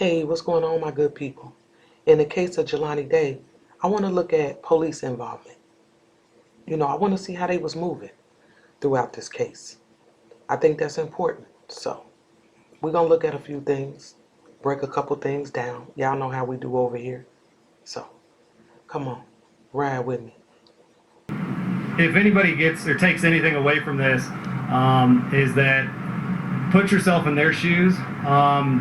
Hey, what's going on, my good people? In the case of Jelani Day, I want to look at police involvement. I want to see how they was moving throughout this case. I think that's important. So, we're going to look at a few things, break a couple things down. Y'all know how we do over here. So, come on, ride with me. If anybody gets or takes anything away from this, is that put yourself in their shoes.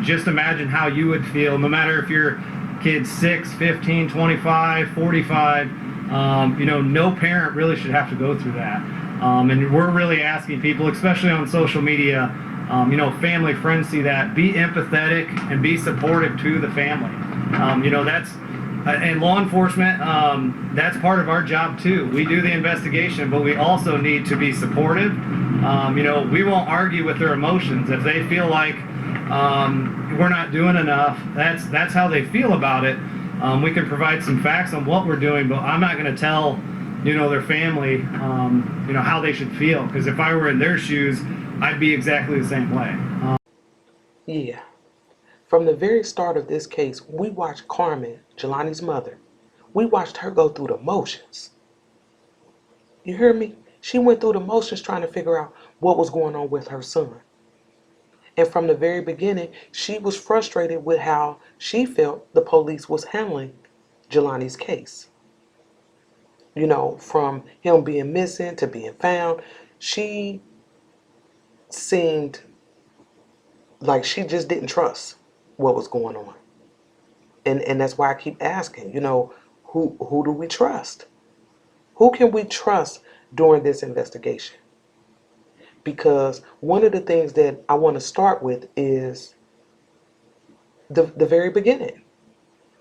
Just imagine how you would feel, no matter if your kid's 6, 15, 25, 45. No parent really should have to go through that. And we're really asking people, especially on social media, family, friends see that, be empathetic and be supportive to the family. That's and law enforcement, that's part of our job too. We do the investigation, but we also need to be supportive. We won't argue with their emotions. If they feel like we're not doing enough, that's how they feel about it. We can provide some facts on what we're doing, but I'm not going to tell, their family, how they should feel. Because if I were in their shoes, I'd be exactly the same way. Yeah. From the very start of this case, we watched Carmen, Jelani's mother. We watched her go through the motions. You hear me? She went through the motions trying to figure out what was going on with her son. And from the very beginning, she was frustrated with how she felt the police was handling Jelani's case. From him being missing to being found, she seemed like she just didn't trust what was going on. And that's why I keep asking, who do we trust? Who can we trust during this investigation? Because one of the things that I want to start with is the very beginning.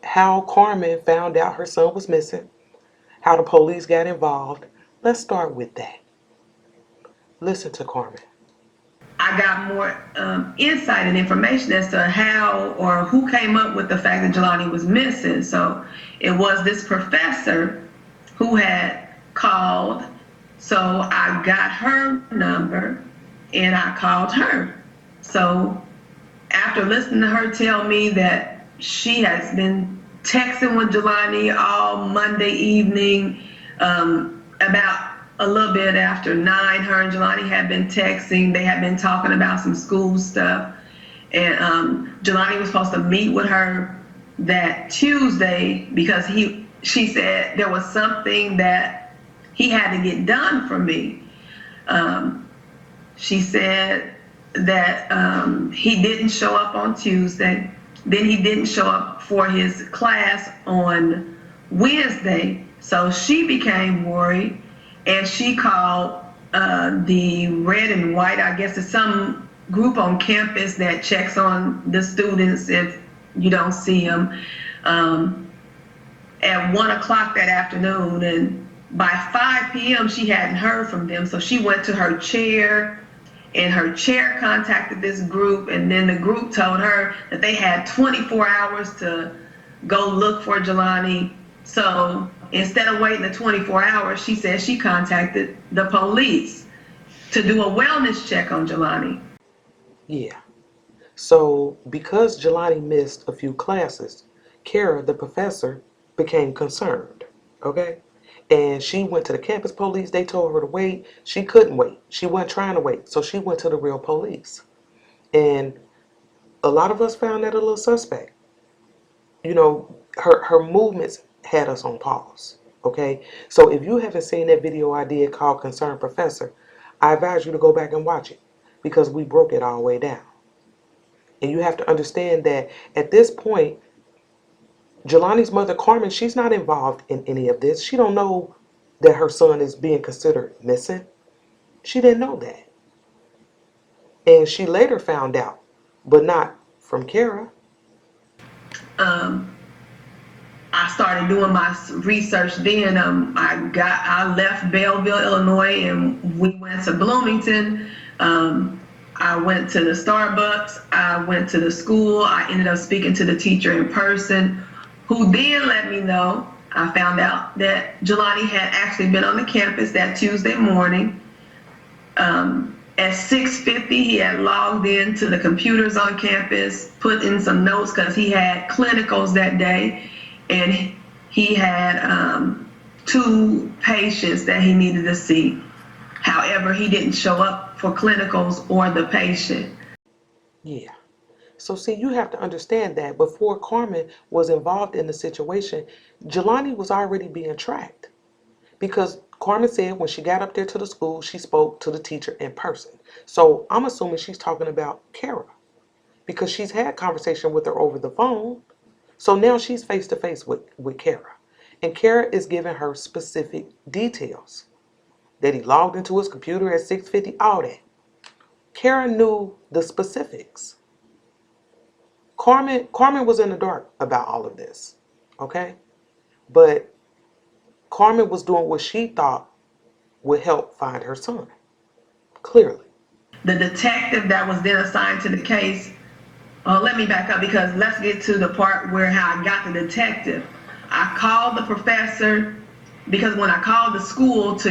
How Carmen found out her son was missing, how the police got involved. Let's start with that. Listen to Carmen. I got more insight and information as to how or who came up with the fact that Jelani was missing. So it was this professor who had called. So I got her number and I called her. So after listening to her tell me that she has been texting with Jelani all Monday evening, about a little bit after 9, her and Jelani had been texting. They had been talking about some school stuff. And Jelani was supposed to meet with her that Tuesday because she said there was something that he had to get done for me. She said that he didn't show up on Tuesday. Then he didn't show up for his class on Wednesday. So she became worried. And she called the Red and White, I guess it's some group on campus that checks on the students if you don't see them, at 1 o'clock that afternoon. And by 5 p.m. she hadn't heard from them. So she went to her chair and her chair contacted this group. And then the group told her that they had 24 hours to go look for Jelani. So instead of waiting the 24 hours, she said she contacted the police to do a wellness check on Jelani. Yeah. So because Jelani missed a few classes, Kara, the professor, became concerned. Okay? And she went to the campus police. They told her to wait. She couldn't wait. She wasn't trying to wait. So she went to the real police. And a lot of us found that a little suspect. Her movements had us on pause. Okay? So if you haven't seen that video I did called Concerned Professor, I advise you to go back and watch it because we broke it all the way down. And you have to understand that at this point, Jelani's mother, Carmen, she's not involved in any of this. She don't know that her son is being considered missing. She didn't know that. And she later found out, but not from Kara. I started doing my research then. I left Belleville, Illinois, and we went to Bloomington. I went to the Starbucks. I went to the school. I ended up speaking to the teacher in person, who then let me know. I found out that Jelani had actually been on the campus that Tuesday morning. At 6:50, he had logged into the computers on campus, put in some notes because he had clinicals that day, and he had 2 patients that he needed to see. However, he didn't show up for clinicals or the patient. Yeah. So see, you have to understand that before Carmen was involved in the situation, Jelani was already being tracked. Because Carmen said when she got up there to the school, she spoke to the teacher in person. So I'm assuming she's talking about Kara because she's had conversation with her over the phone. So now she's face to face with Kara. And Kara is giving her specific details. That he logged into his computer at 6:50, all that. Kara knew the specifics. Carmen was in the dark about all of this. Okay? But Carmen was doing what she thought would help find her son. Clearly. The detective that was then assigned to the case, let me back up because let's get to the part where how I got the detective. I called the professor because when I called the school to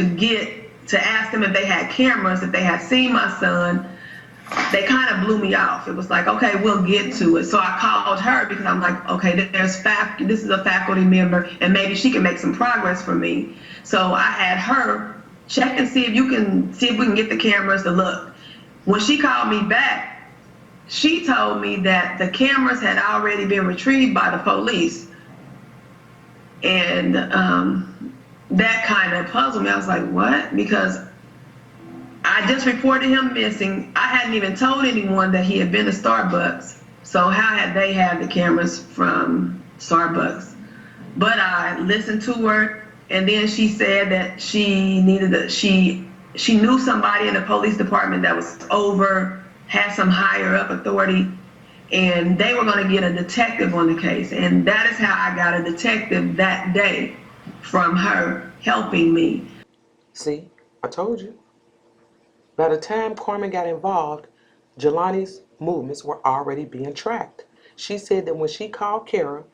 ask them if they had cameras, if they had seen my son, they kind of blew me off. It was like, okay, we'll get to it. So I called her because I'm like, okay, this is a faculty member, and maybe she can make some progress for me. So I had her check and see if we can get the cameras to look. When she called me back, she told me that the cameras had already been retrieved by the police. And that kind of puzzled me. I was like, what? Because I just reported him missing. I hadn't even told anyone that he had been to Starbucks. So how had they had the cameras from Starbucks? But I listened to her, and then she said that she knew somebody in the police department that had some higher up authority, and they were going to get a detective on the case. And that is how I got a detective that day from her helping me. See, I told you. By the time Carmen got involved, Jelani's movements were already being tracked. She said that when she called Kara,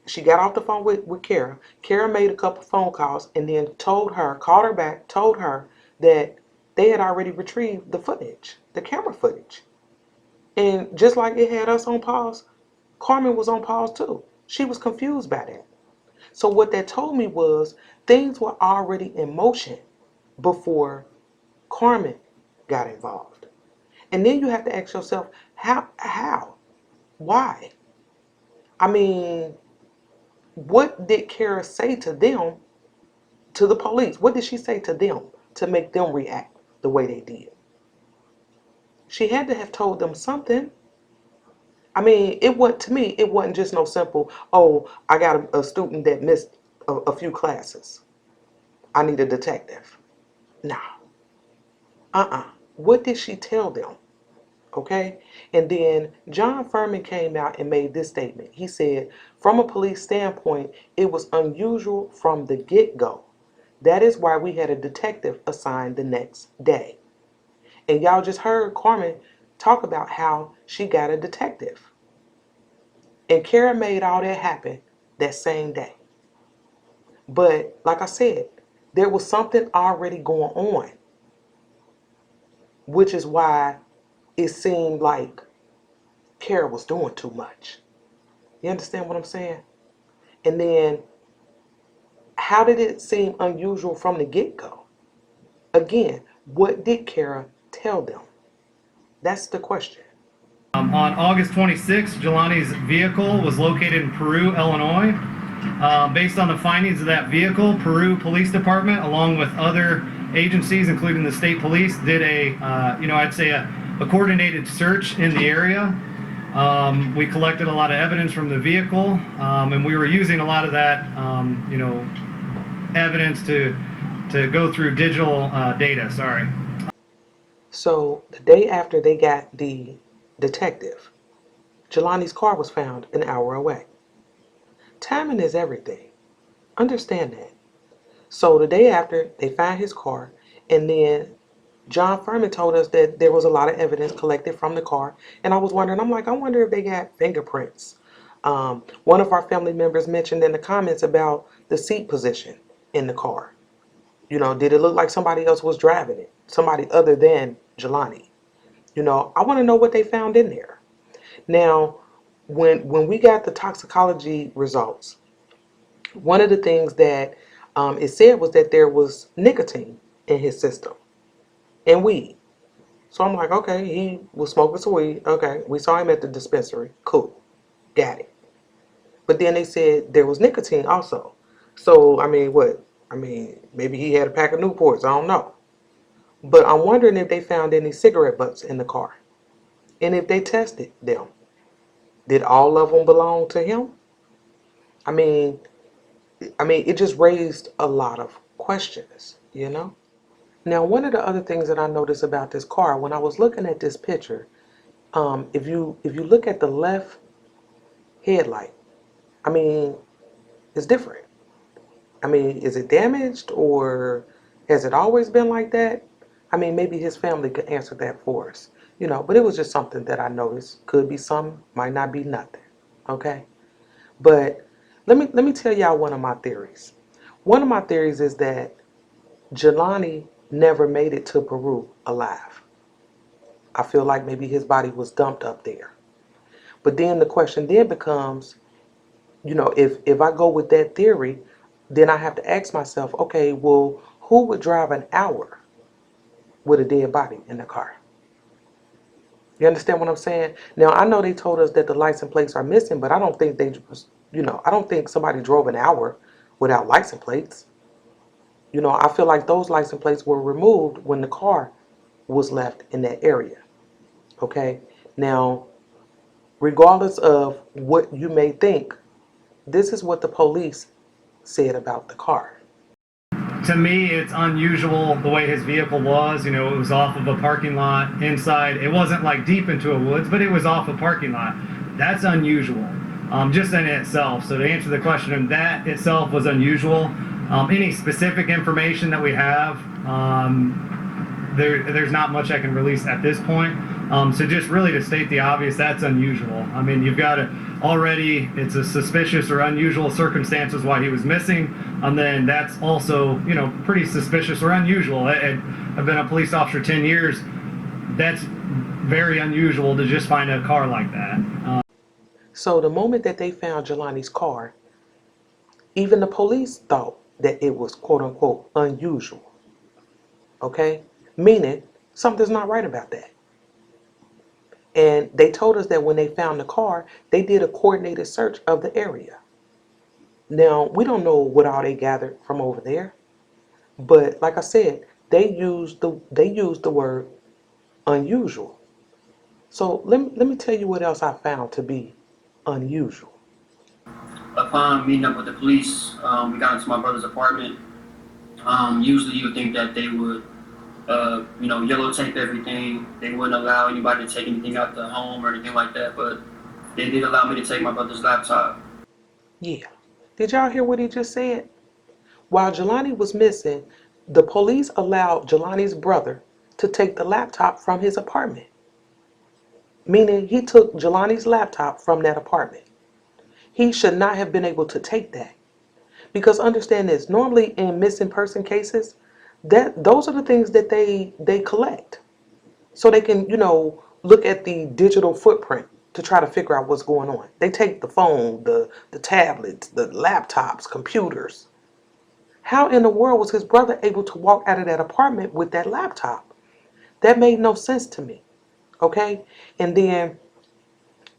she got off the phone with Kara. Kara made a couple phone calls and then called her back, told her that they had already retrieved the footage, the camera footage. And just like it had us on pause, Carmen was on pause too. She was confused by that. So what that told me was things were already in motion before Carmen got involved. And then you have to ask yourself, how? Why? I mean, what did Kara say to them, to the police? What did she say to them to make them react the way they did? She had to have told them something. I mean, it wasn't just no simple, oh, I got a student that missed a few classes. I need a detective. No. What did she tell them? Okay? And then John Furman came out and made this statement. He said, from a police standpoint, it was unusual from the get-go. That is why we had a detective assigned the next day. And y'all just heard Carmen talk about how she got a detective. And Kara made all that happen that same day. But like I said, there was something already going on, which is why it seemed like Kara was doing too much. You understand what I'm saying? And then, how did it seem unusual from the get-go? Again, what did Kara tell them? That's the question. On August 26th, Jelani's vehicle was located in Peru, Illinois. Based on the findings of that vehicle, Peru Police Department, along with other agencies, including the state police, did a coordinated search in the area. We collected a lot of evidence from the vehicle, and we were using a lot of that, evidence to go through digital data. Sorry. So the day after they got the detective, Jelani's car was found an hour away. Timing is everything. Understand that. So the day after, they find his car, and then John Furman told us that there was a lot of evidence collected from the car. And I was wondering, I wonder if they got fingerprints. One of our family members mentioned in the comments about the seat position in the car. You know, did it look like somebody else was driving it? Somebody other than Jelani? You know, I want to know what they found in there. Now, when we got the toxicology results, one of the things that it said was that there was nicotine in his system and weed. So I'm like, okay, he was smoking some weed. Okay, we saw him at the dispensary. Cool, got it. But then they said there was nicotine also. So I mean, what? I mean, maybe he had a pack of Newports. I don't know. But I'm wondering if they found any cigarette butts in the car, and if they tested them, did all of them belong to him? I mean, it just raised a lot of questions, you know? Now, one of the other things that I noticed about this car, when I was looking at this picture, if you look at the left headlight, I mean, it's different. I mean, is it damaged or has it always been like that? I mean, maybe his family could answer that for us, you know, but it was just something that I noticed. Could be some, might not be nothing. Okay? But let me tell y'all one of my theories. One of my theories is that Jelani never made it to Peru alive. I feel like maybe his body was dumped up there. But then the question then becomes, you know, if I go with that theory, then I have to ask myself, okay, well, who would drive an hour with a dead body in the car? You understand what I'm saying? Now, I know they told us that the license plates are missing, but I don't think I don't think somebody drove an hour without license plates. You know, I feel like those license plates were removed when the car was left in that area. Okay? Now, regardless of what you may think, this is what the police said about the car. To me, it's unusual the way his vehicle was. You know, it was off of a parking lot inside. It wasn't like deep into a woods, but it was off a parking lot. That's unusual, just in itself. So to answer the question, that itself was unusual. Any specific information that we have, there's not much I can release at this point. So just really to state the obvious, that's unusual. I mean, you've got it's a suspicious or unusual circumstances why he was missing, and then that's also, you know, pretty suspicious or unusual. I've been a police officer 10 years. That's very unusual to just find a car like that. So the moment that they found Jelani's car, even the police thought that it was quote unquote unusual. Okay? Meaning something's not right about that. And they told us that when they found the car, they did a coordinated search of the area. Now, we don't know what all they gathered from over there, but like I said, they used the word unusual. So let me tell you what else I found to be unusual. Upon meeting up with the police, we got into my brother's apartment. Usually you would think that they would, yellow tape everything. They wouldn't allow anybody to take anything out the home or anything like that, but they did allow me to take my brother's laptop. Yeah. Did y'all hear what he just said? While Jelani was missing, the police allowed Jelani's brother to take the laptop from his apartment. Meaning he took Jelani's laptop from that apartment. He should not have been able to take that. Because understand this, normally in missing person cases, those are the things that they collect. So they can, you know, look at the digital footprint to try to figure out what's going on. They take the phone, the tablets, the laptops, computers. How in the world was his brother able to walk out of that apartment with that laptop? That made no sense to me. Okay? And then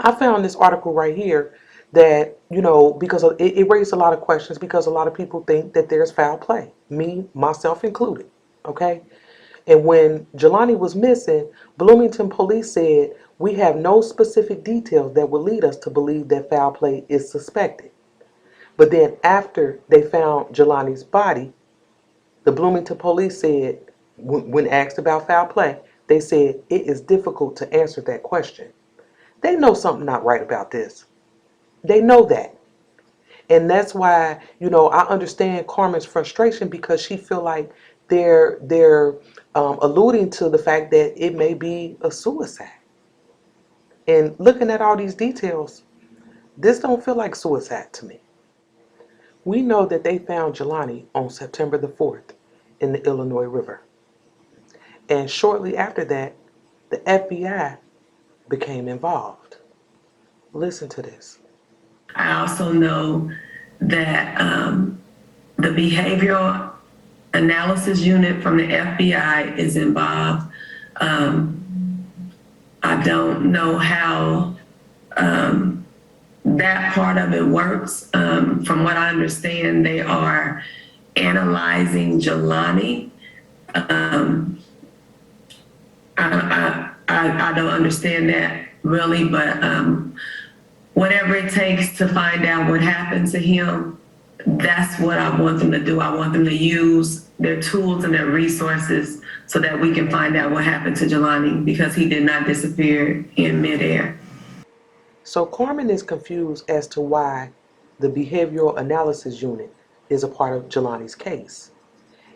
I found this article right here that, you know, because it raised a lot of questions because a lot of people think that there's foul play, me, myself included. Okay? And when Jelani was missing, Bloomington police said, we have no specific details that would lead us to believe that foul play is suspected. But then after they found Jelani's body, the Bloomington police said, when asked about foul play, they said it is difficult to answer that question. They know something not right about this. They know that. And that's why, you know, I understand Carmen's frustration because she feel like they're alluding to the fact that it may be a suicide. And looking at all these details, this don't feel like suicide to me. We know that they found Jelani on September the 4th in the Illinois River. And shortly after that, the FBI became involved. Listen to this. I also know that the behavioral analysis unit from the FBI is involved. I don't know how that part of it works. From what I understand, they are analyzing Jelani. I don't understand that really, but whatever it takes to find out what happened to him, that's what I want them to do. I want them to use their tools and their resources so that we can find out what happened to Jelani, because he did not disappear in midair. So Corman is confused as to why the behavioral analysis unit is a part of Jelani's case.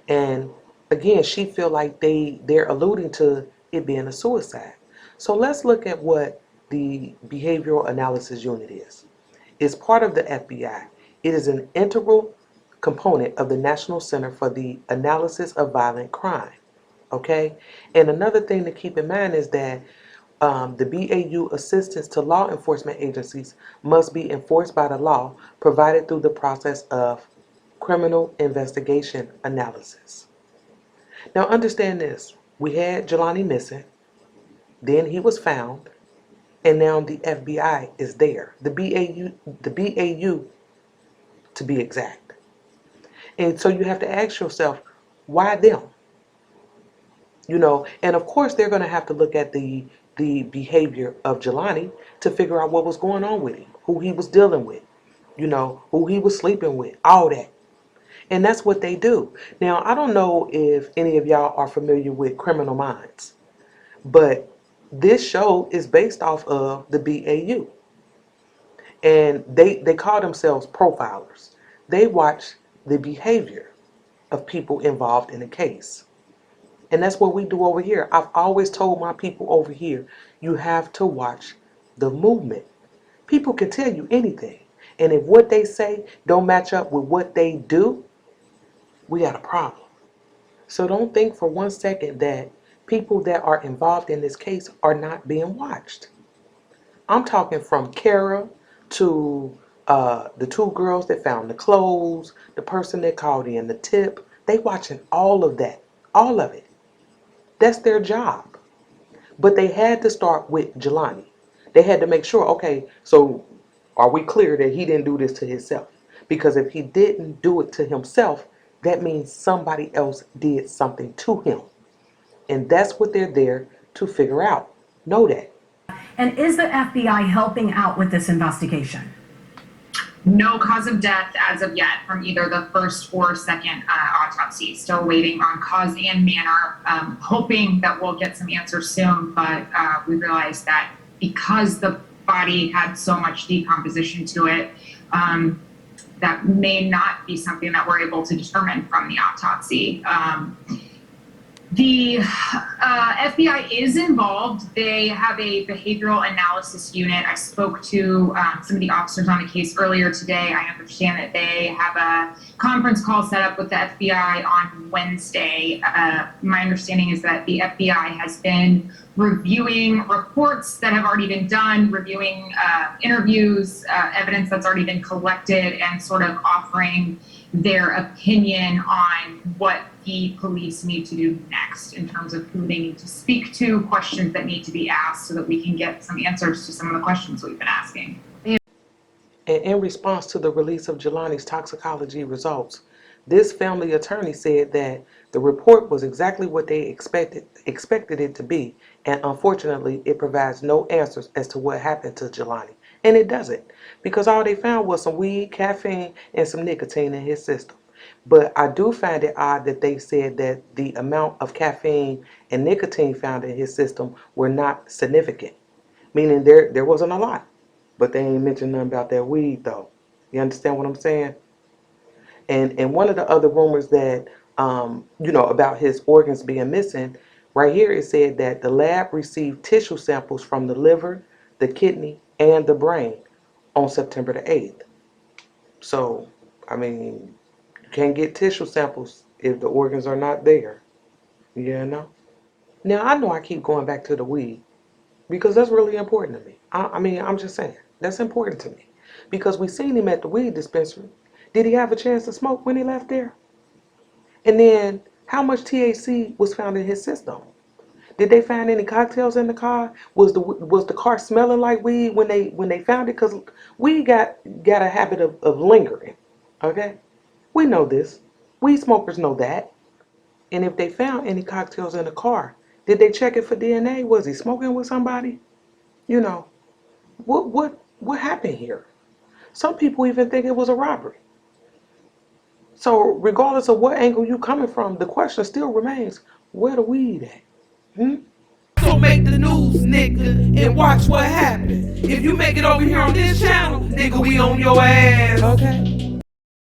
And again, she feel like they're alluding to it being a suicide. So let's look at what the behavioral analysis unit is. It's part of the FBI. It is an integral component of the National Center for the Analysis of Violent Crime. Okay? And another thing to keep in mind is that the BAU assistance to law enforcement agencies must be enforced by the law provided through the process of criminal investigation analysis. Now understand this. We had Jelani missing, then he was found, and now the FBI is there. The BAU to be exact. And so you have to ask yourself, why them? And of course they're going to have to look at the behavior of Jelani to figure out what was going on with him, who he was dealing with, who he was sleeping with, all that. And that's what they do. Now, I don't know if any of y'all are familiar with Criminal Minds, but this show is based off of the BAU. And they call themselves profilers. They watch the behavior of people involved in a case. And that's what we do over here. I've always told my people over here, you have to watch the movement. People can tell you anything. And if what they say don't match up with what they do, we got a problem. So don't think for one second that people that are involved in this case are not being watched. I'm talking from Kara to the two girls that found the clothes, the person that called in the tip. They watching all of that, all of it. That's their job. But they had to start with Jelani. They had to make sure, okay, so are we clear that he didn't do this to himself? Because if he didn't do it to himself, that means somebody else did something to him. And that's what they're there to figure out. Know that. And is the FBI helping out with this investigation? No cause of death as of yet from either the first or second autopsy. Still waiting on cause and manner, hoping that we'll get some answers soon, but we realized that because the body had so much decomposition to it, that may not be something that we're able to determine from the autopsy. The FBI is involved. They have a behavioral analysis unit. I spoke to some of the officers on the case earlier today. I understand that they have a conference call set up with the FBI on Wednesday. My understanding is that the FBI has been reviewing reports that have already been done, reviewing interviews, evidence that's already been collected, and sort of offering their opinion on what the police need to do next in terms of who they need to speak to, questions that need to be asked so that we can get some answers to some of the questions we've been asking. And in response to the release of Jelani's toxicology results, this family attorney said that the report was exactly what they expected it to be, and unfortunately it provides no answers as to what happened to Jelani. And it doesn't, because all they found was some weed, caffeine, and some nicotine in his system. But I do find it odd that they said that the amount of caffeine and nicotine found in his system were not significant, meaning there wasn't a lot. But they ain't mentioned nothing about that weed, though. You understand what I'm saying? And one of the other rumors that, about his organs being missing, right here it said that the lab received tissue samples from the liver, the kidney, and the brain on September the 8th. So, I mean, you can't get tissue samples if the organs are not there. You know? Now, I know I keep going back to the weed because that's really important to me. I mean, I'm just saying, that's important to me. Because we seen him at the weed dispensary. Did he have a chance to smoke when he left there? And then, how much THC was found in his system? Did they find any cocktails in the car? Was the car smelling like weed when they found it? Because we got a habit of lingering. Okay? We know this. Weed smokers know that. And if they found any cocktails in the car, did they check it for DNA? Was he smoking with somebody? You know, what happened here? Some people even think it was a robbery. So regardless of what angle you coming from, the question still remains, where the weed at? Hmm? So make the news, nigga, and watch what happens. If you make it over here on this channel, nigga, we on your ass. Okay.